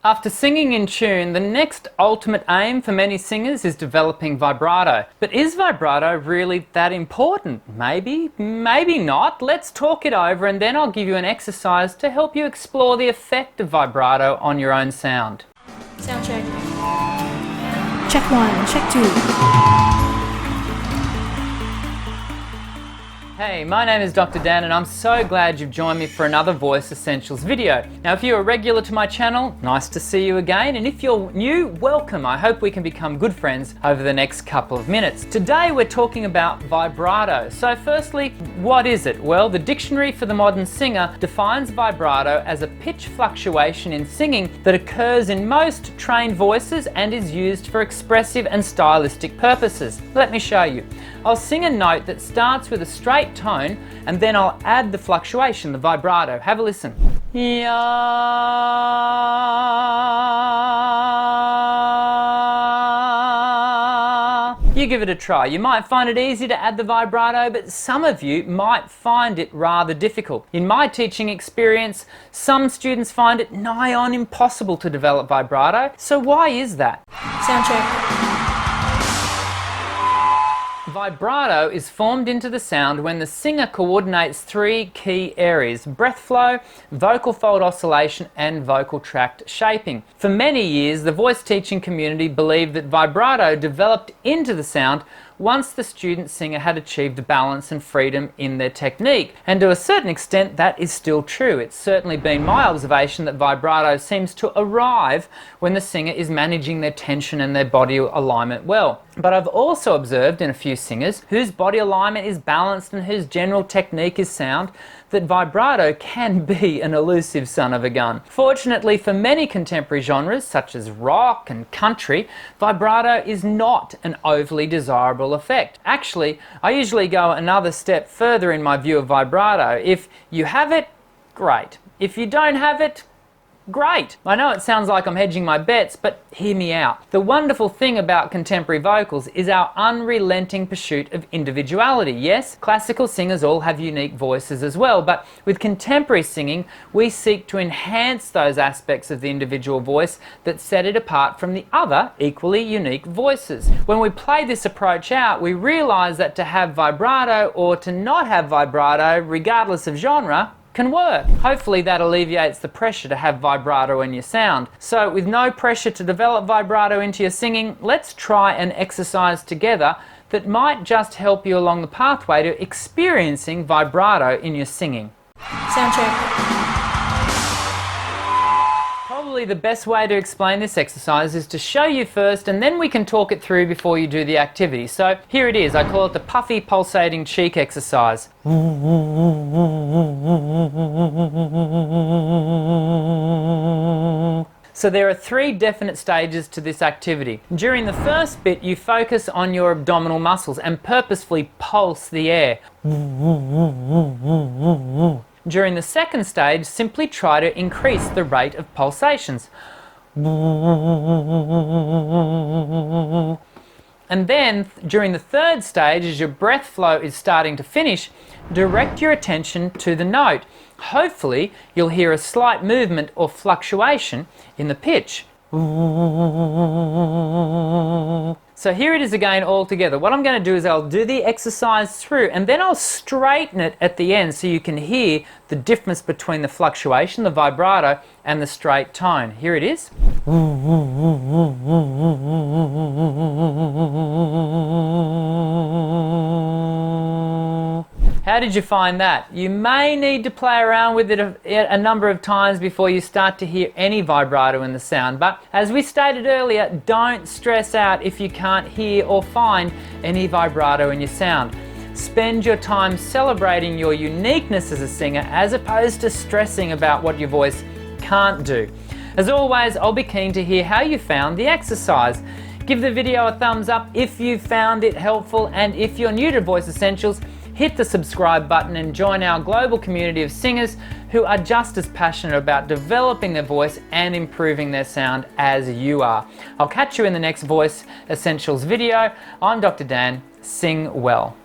After singing in tune, the next ultimate aim for many singers is developing vibrato. But is vibrato really that important? Maybe, maybe not. Let's talk it over and then I'll give you an exercise to help you explore the effect of vibrato on your own sound. Sound check. Check 1, check 2. Hey, my name is Dr. Dan and I'm so glad you've joined me for another Voice Essentials video. Now if you're a regular to my channel, nice to see you again, and if you're new, welcome. I hope we can become good friends over the next couple of minutes. Today we're talking about vibrato. So firstly, what is it? Well, the Dictionary for the Modern Singer defines vibrato as a pitch fluctuation in singing that occurs in most trained voices and is used for expressive and stylistic purposes. Let me show you. I'll sing a note that starts with a straight tone and then I'll add the fluctuation, the vibrato. Have a listen. Ya. You give it a try. You might find it easy to add the vibrato, but some of you might find it rather difficult. In my teaching experience, some students find it nigh on impossible to develop vibrato. So why is that? Sound check. Vibrato is formed into the sound when the singer coordinates three key areas: breath flow, vocal fold oscillation, and vocal tract shaping. For many years, the voice teaching community believed that vibrato developed into the sound once the student singer had achieved balance and freedom in their technique. And to a certain extent, that is still true. It's certainly been my observation that vibrato seems to arrive when the singer is managing their tension and their body alignment well. But I've also observed in a few singers whose body alignment is balanced and whose general technique is sound that vibrato can be an elusive son of a gun. Fortunately for many contemporary genres such as rock and country, vibrato is not an overly desirable effect. Actually, I usually go another step further in my view of vibrato. If you have it, great. If you don't have it, great. I know it sounds like I'm hedging my bets, but hear me out. The wonderful thing about contemporary vocals is our unrelenting pursuit of individuality. Yes, classical singers all have unique voices as well, but with contemporary singing, we seek to enhance those aspects of the individual voice that set it apart from the other equally unique voices. When we play this approach out, we realize that to have vibrato or to not have vibrato, regardless of genre, can work. Hopefully that alleviates the pressure to have vibrato in your sound. So with no pressure to develop vibrato into your singing, let's try an exercise together that might just help you along the pathway to experiencing vibrato in your singing. Sound check. Probably the best way to explain this exercise is to show you first and then we can talk it through before you do the activity. So here it is. I call it the Puffy pulsating cheek exercise. So there are three definite stages to this activity. During the first bit, you focus on your abdominal muscles and purposefully pulse the air. During the second stage, simply try to increase the rate of pulsations. And then, during the third stage, as your breath flow is starting to finish, direct your attention to the note. Hopefully, you'll hear a slight movement or fluctuation in the pitch. So here it is again all together. What I'm going to do is I'll do the exercise through and then I'll straighten it at the end so you can hear the difference between the fluctuation, the vibrato, and the straight tone. Here it is. How did you find that? You may need to play around with it a number of times before you start to hear any vibrato in the sound, but as we stated earlier, don't stress out if you can't hear or find any vibrato in your sound. Spend your time celebrating your uniqueness as a singer as opposed to stressing about what your voice can't do. As always, I'll be keen to hear how you found the exercise. Give the video a thumbs up if you found it helpful, and if you're new to Voice Essentials, hit the subscribe button and join our global community of singers who are just as passionate about developing their voice and improving their sound as you are. I'll catch you in the next Voice Essentials video. I'm Dr. Dan. Sing well.